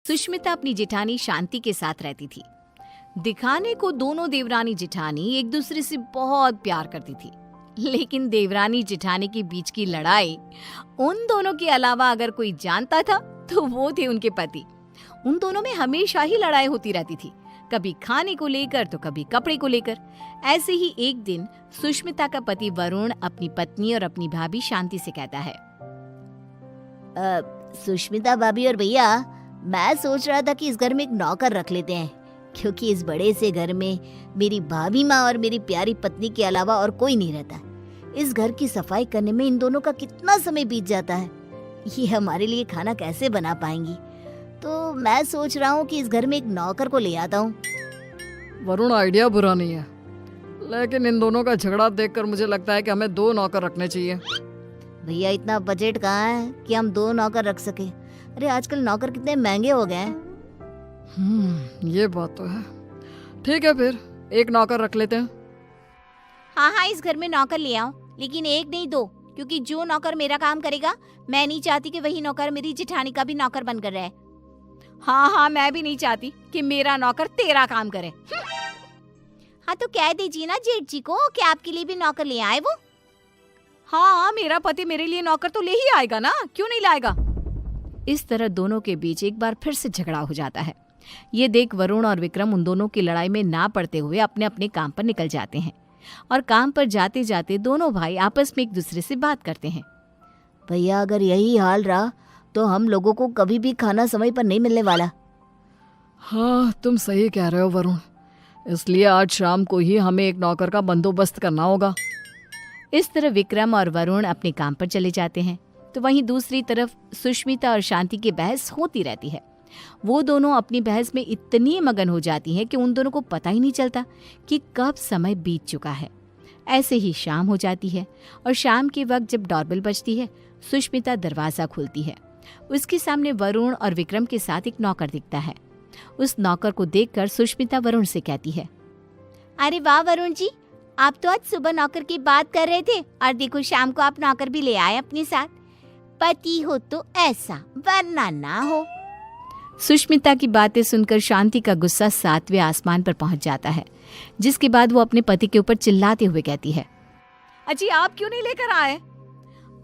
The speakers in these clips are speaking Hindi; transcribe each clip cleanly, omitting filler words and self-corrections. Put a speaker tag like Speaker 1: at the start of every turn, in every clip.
Speaker 1: सुष्मिता अपनी जेठानी शांति के साथ रहती थी। दिखाने को दोनों देवरानी जेठानी एक दूसरे से बहुत प्यार करती थी, लेकिन देवरानी जेठानी के बीच की लड़ाई उन दोनों के अलावा अगर कोई जानता था तो वो थे उनके पति। उन दोनों में हमेशा ही लड़ाई होती रहती थी, कभी खाने को लेकर तो कभी कपड़े को लेकर। ऐसे ही एक दिन सुष्मिता का पति वरुण अपनी पत्नी और अपनी भाभी शांति से कहता है,
Speaker 2: सुष्मिता भाभी और भैया, मैं सोच रहा था कि इस घर में एक नौकर रख लेते हैं, क्योंकि इस बड़े से घर में मेरी भाभी माँ और मेरी प्यारी पत्नी के अलावा और कोई नहीं रहता। इस घर की सफाई करने में इन दोनों का कितना समय बीत जाता है, ये हमारे लिए खाना कैसे बना पाएंगी। तो मैं सोच रहा हूँ कि इस घर में एक नौकर को ले आता हूँ।
Speaker 3: वरुण, आइडिया बुरा नहीं है, लेकिन इन दोनों का झगड़ा देखकर मुझे लगता है कि हमें 2 नौकर रखने चाहिए।
Speaker 2: भैया, इतना बजट कहाँ है कि हम 2 नौकर रख सके। अरे आजकल नौकर कितने महंगे हो गए हैं।
Speaker 3: ये बात तो है। ठीक है, फिर 1 नौकर रख लेते हैं।
Speaker 4: हाँ, इस घर में नौकर ले आओ, लेकिन 1 नहीं 2, क्योंकि जो नौकर मेरा काम करेगा, मैं नहीं चाहती कि वही नौकर मेरी जेठानी का भी नौकर बनकर रहे।
Speaker 1: हाँ, मैं भी नहीं चाहती कि मेरा नौकर तेरा काम करे।
Speaker 4: हाँ, तो कह दीजिए ना जेठ जी को कि आपके लिए भी नौकर ले आए वो।
Speaker 1: हाँ, मेरा पति मेरे लिए नौकर तो ले ही आएगा ना, क्यों नहीं लाएगा। इस तरह दोनों के बीच एक बार फिर से झगड़ा हो जाता है। ये देख वरुण और विक्रम उन दोनों की लड़ाई में ना पड़ते हुए अपने अपने काम पर निकल जाते हैं, और काम पर जाते जाते दोनों भाई आपस में एक दूसरे से बात करते हैं।
Speaker 2: भैया, अगर यही हाल रहा तो हम लोगों को कभी भी खाना समय पर नहीं मिलने वाला।
Speaker 3: हाँ, तुम सही कह रहे हो वरुण, इसलिए आज शाम को ही हमें एक नौकर का बंदोबस्त करना होगा।
Speaker 1: इस तरह विक्रम और वरुण अपने काम पर चले जाते हैं, तो वहीं दूसरी तरफ सुष्मिता और शांति की बहस होती रहती है। वो दोनों अपनी बहस में इतनी मगन हो जाती हैं कि उन दोनों को पता ही नहीं चलता कि कब समय बीत चुका है। ऐसे ही शाम हो जाती है, और शाम के वक्त जब डोरबेल बजती है, सुष्मिता दरवाजा खोलती है। उसके सामने वरुण और विक्रम के साथ एक नौकर दिखता है। उस नौकर को देखकर सुष्मिता वरुण से कहती है,
Speaker 4: अरे वाह वरुण जी, आप तो आज सुबह नौकर की बात कर रहे थे, और देखो शाम को आप नौकर भी ले आए अपने साथ। पति हो तो ऐसा, वरना ना हो।
Speaker 1: सुष्मिता की बातें सुनकर शांति का गुस्सा 7वें आसमान पर पहुंच जाता है, जिसके बाद वो अपने पति के ऊपर चिल्लाते हुए कहती है, अजी आप क्यों नहीं लेकर आए?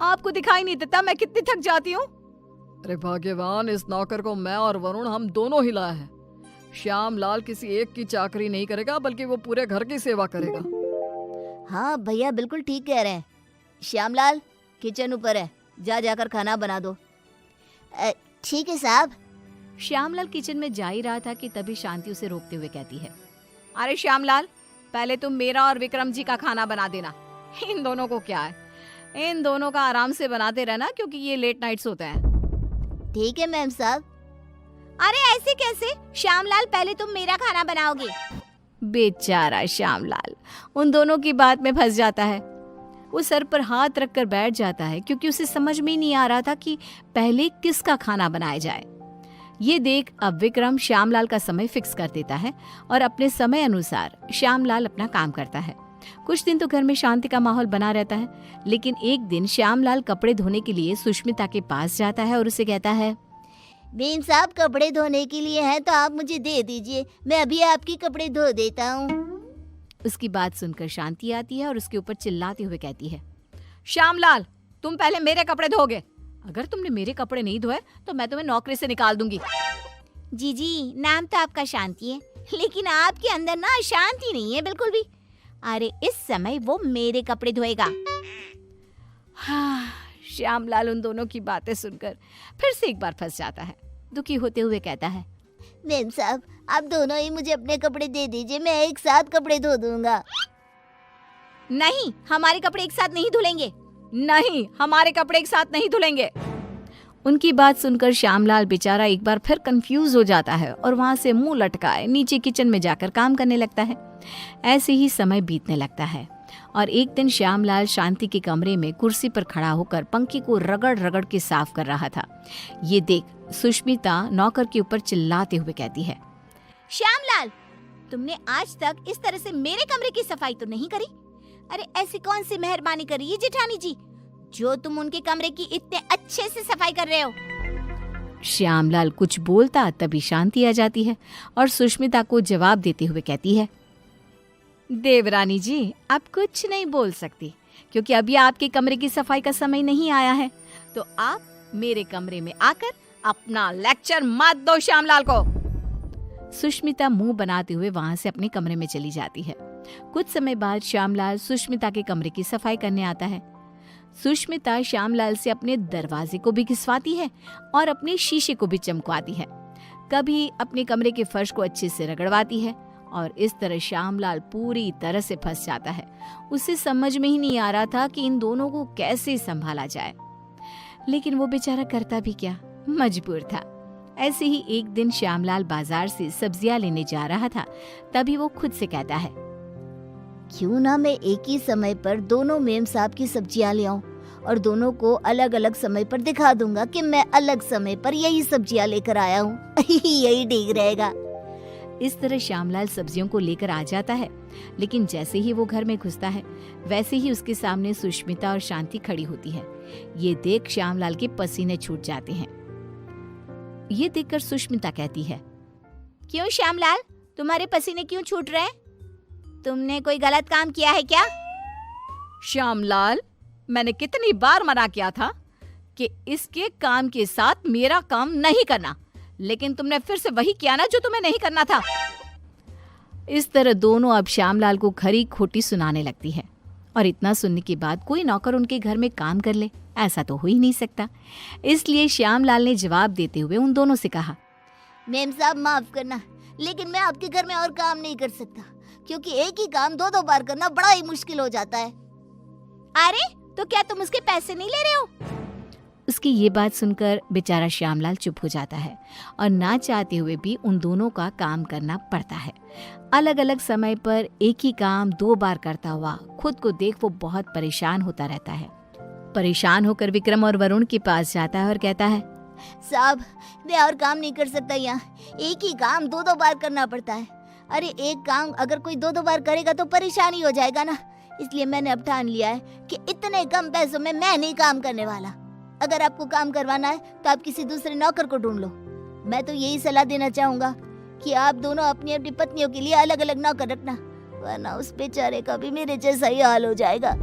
Speaker 1: आपको दिखाई नहीं देता मैं कितनी थक जाती हूँ।
Speaker 3: अरे भाग्यवान, इस नौकर को मैं और वरुण हम दोनों ही लाए हैं। श्याम लाल किसी एक की चाकरी नहीं करेगा, बल्कि वो पूरे घर की सेवा करेगा।
Speaker 2: हाँ भैया, बिल्कुल ठीक कह रहे हैं। श्यामलाल, किचन ऊपर है, जाकर खाना बना दो। ठीक है साहब।
Speaker 1: श्यामलाल किचन में जा ही रहा था कि तभी शांति उसे रोकते हुए कहती है, अरे श्यामलाल, पहले तुम मेरा और विक्रम जी का खाना बना देना। इन दोनों को क्या है, इन दोनों का आराम से बनाते रहना, क्योंकि ये लेट नाइट्स होते हैं।
Speaker 2: ठीक है मैम साहब।
Speaker 4: अरे ऐसे कैसे? श्यामलाल, पहले तुम मेरा खाना बनाओगे।
Speaker 1: बेचारा श्यामलाल उन दोनों की बात में फंस जाता है। वो सर पर हाथ रखकर बैठ जाता है, क्योंकि उसे समझ में नहीं आ रहा था कि पहले किसका खाना बनाया जाए। ये देख अब विक्रम श्यामलाल का समय फिक्स कर देता है, और अपने समय अनुसार श्यामलाल अपना काम करता है। कुछ दिन तो घर में शांति का माहौल बना रहता है, लेकिन एक दिन श्यामलाल कपड़े धोने के लिए सुष्मिता के पास जाता है और उसे कहता है,
Speaker 2: बीम साहब, कपड़े धोने के लिए हैं तो आप मुझे दे दीजिए, मैं अभी आपके कपड़े धो देता हूँ।
Speaker 1: उसकी बात सुनकर शांति आती है और उसके ऊपर चिल्लाते हुए कहती है, श्यामलाल, तुम पहले मेरे कपड़े धोगे। अगर तुमने मेरे कपड़े नहीं धोए तो मैं तुम्हें नौकरी से निकाल दूंगी।
Speaker 4: जी, नाम तो आपका शांति है, लेकिन आपके अंदर ना शांति नहीं है बिल्कुल भी। अरे इस समय वो मेरे कपड़े धोएगा।
Speaker 1: हाँ, श्यामलाल उन दोनों की बातें सुनकर फिर से एक बार फंस जाता है। दुखी होते हुए कहता है,
Speaker 2: मैम साहब, आप दोनों ही मुझे अपने कपड़े दे दीजिए, मैं एक साथ कपड़े धो दूंगा।
Speaker 4: नहीं, हमारे कपड़े एक साथ नहीं धुलेंगे।
Speaker 1: नहीं, हमारे कपड़े एक साथ नहीं धुलेंगे। उनकी बात सुनकर श्यामलाल बेचारा एक बार फिर कंफ्यूज हो जाता है, और वहां से मुंह लटकाए नीचे किचन में जाकर काम करने लगता है। ऐसे ही समय बीतने लगता है, और एक दिन श्यामलाल शांति के कमरे में कुर्सी पर खड़ा होकर पंखे को रगड़ रगड़ के साफ कर रहा था। ये देख सुष्मिता नौकर के ऊपर चिल्लाते हुए कहती है,
Speaker 4: श्यामलाल, तुमने आज तक इस तरह से मेरे कमरे की सफाई तो नहीं करी। अरे ऐसी कौन सी मेहरबानी करी है जेठानी जी, जो तुम उनके कमरे की इतने अच्छे से सफाई कर रहे हो।
Speaker 1: श्यामलाल कुछ बोलता तभी शांति आ जाती है और सुष्मिता को जवाब देते हुए कहती है, देवरानी जी, आप कुछ नहीं बोल सकती क्योंकि अभी आपके कमरे की सफाई का समय नहीं आया है, तो आप मेरे कमरे में आकर अपना लेक्चर मत दो श्यामलाल को। सुष्मिता मुंह बनाते हुए वहां से अपने कमरे में चली जाती है। कुछ समय बाद श्यामलाल सुष्मिता के कमरे की सफाई करने आता है। सुष्मिता श्यामलाल से अपने दरवाजे को भी घिसवाती है और अपने शीशे को भी चमकवाती है। कभी अपने कमरे के फर्श को अच्छे से रगड़वाती है और इस तरह श्यामलाल पूरी तरह से फंस जाता है। उसे समझ में ही नहीं आ रहा था कि इन दोनों को कैसे संभाला जाए, लेकिन वो बेचारा करता भी क्या, मजबूर था। ऐसे ही एक दिन श्यामलाल बाजार से सब्जियां लेने जा रहा था, तभी वो खुद से कहता है,
Speaker 2: क्यों ना मैं एक ही समय पर दोनों मेम साहब की सब्जियां ले आऊं और दोनों को अलग अलग समय पर दिखा दूंगा कि मैं अलग समय पर यही सब्जियां लेकर आया हूँ। यही ठीक रहेगा।
Speaker 1: इस तरह श्यामलाल सब्जियों को लेकर आ जाता है, लेकिन जैसे ही वो घर में घुसता है वैसे ही उसके सामने सुष्मिता और शांति खड़ी होती है। ये देख श्यामलाल के पसीने छूट जाते हैं। ये देखकर सुष्मिता कहती है,
Speaker 4: क्यों श्यामलाल, तुम्हारे पसीने क्यों छूट रहे हैं? तुमने कोई गलत काम किया है क्या?
Speaker 3: श्यामलाल, मैंने कितनी बार मना किया था कि इसके काम के साथ मेरा काम नहीं करना, लेकिन तुमने फिर से वही किया ना जो तुम्हें नहीं करना था।
Speaker 1: इस तरह दोनों अब श्यामलाल को खरी खोटी सुनाने लगती है और इतना सुनने के बाद कोई नौकर उनके घर में काम कर ले, ऐसा तो हो ही नहीं सकता। इसलिए श्यामलाल ने जवाब देते हुए उन दोनों से कहा,
Speaker 2: मेम साहब माफ करना, लेकिन मैं आपके घर में और काम नहीं कर सकता क्योंकि एक ही काम दो बार करना बड़ा ही मुश्किल हो जाता है।
Speaker 4: अरे तो क्या तुम उसके पैसे नहीं ले रहे हो?
Speaker 1: उसकी ये बात सुनकर बेचारा श्यामलाल चुप हो जाता है और ना चाहते हुए भी उन दोनों का काम करना पड़ता है। अलग अलग समय पर एक ही काम 2 बार करता हुआ खुद को देख वो बहुत परेशान होता रहता है। परेशान होकर विक्रम और वरुण के पास जाता है और कहता है,
Speaker 2: साहब मैं और काम नहीं कर सकता, यहाँ एक ही काम 2 बार करना पड़ता है। अरे एक काम अगर कोई 2 बार करेगा तो परेशानी हो जाएगा ना, इसलिए मैंने अब ठान लिया है कि इतने कम पैसों में मैं नहीं काम करने वाला। अगर आपको काम करवाना है तो आप किसी दूसरे नौकर को ढूंढ लो। मैं तो यही सलाह देना चाहूंगा कि आप दोनों अपनी अपनी पत्नियों के लिए अलग अलग नौकर रखना, वरना उस बेचारे का भी मेरे जैसा ही हाल हो जाएगा।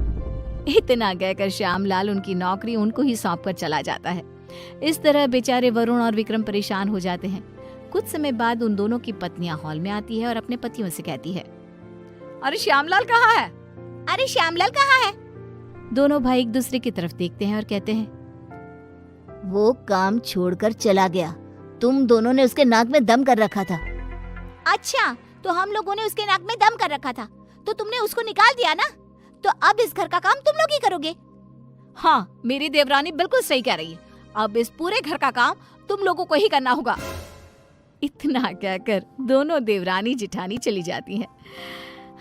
Speaker 1: इतना कहकर श्यामलाल उनकी नौकरी उनको ही सौंप कर चला जाता है। इस तरह बेचारे वरुण और विक्रम परेशान हो जाते हैं। कुछ समय बाद उन दोनों की पत्नियां हॉल में आती है और अपने पतियों से कहती है,
Speaker 3: अरे श्यामलाल कहाँ है?
Speaker 4: अरे श्यामलाल कहाँ है?
Speaker 1: दोनों भाई एक दूसरे की तरफ देखते हैं और कहते हैं,
Speaker 2: वो काम छोड़कर चला गया, तुम दोनों ने उसके नाक में दम कर रखा था।
Speaker 4: अच्छा, तो हम लोगों ने उसके नाक में दम कर रखा था तो तुमने उसको निकाल दिया ना, तो अब इस घर का काम तुम लोग ही करोगे।
Speaker 3: हाँ, मेरी देवरानी बिल्कुल सही कह रही है, अब इस पूरे घर का काम तुम लोगों को ही करना होगा।
Speaker 1: इतना कहकर दोनों देवरानी जिठानी चली जाती हैं।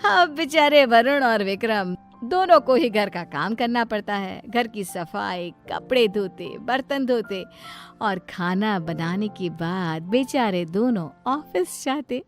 Speaker 1: अब बेचारे वरुण और विक्रम दोनों को ही घर का काम करना पड़ता है। घर की सफाई, कपड़े धोते, बर्तन धोते और खाना बनाने के बाद बेचारे दोनों ऑफिस जाते।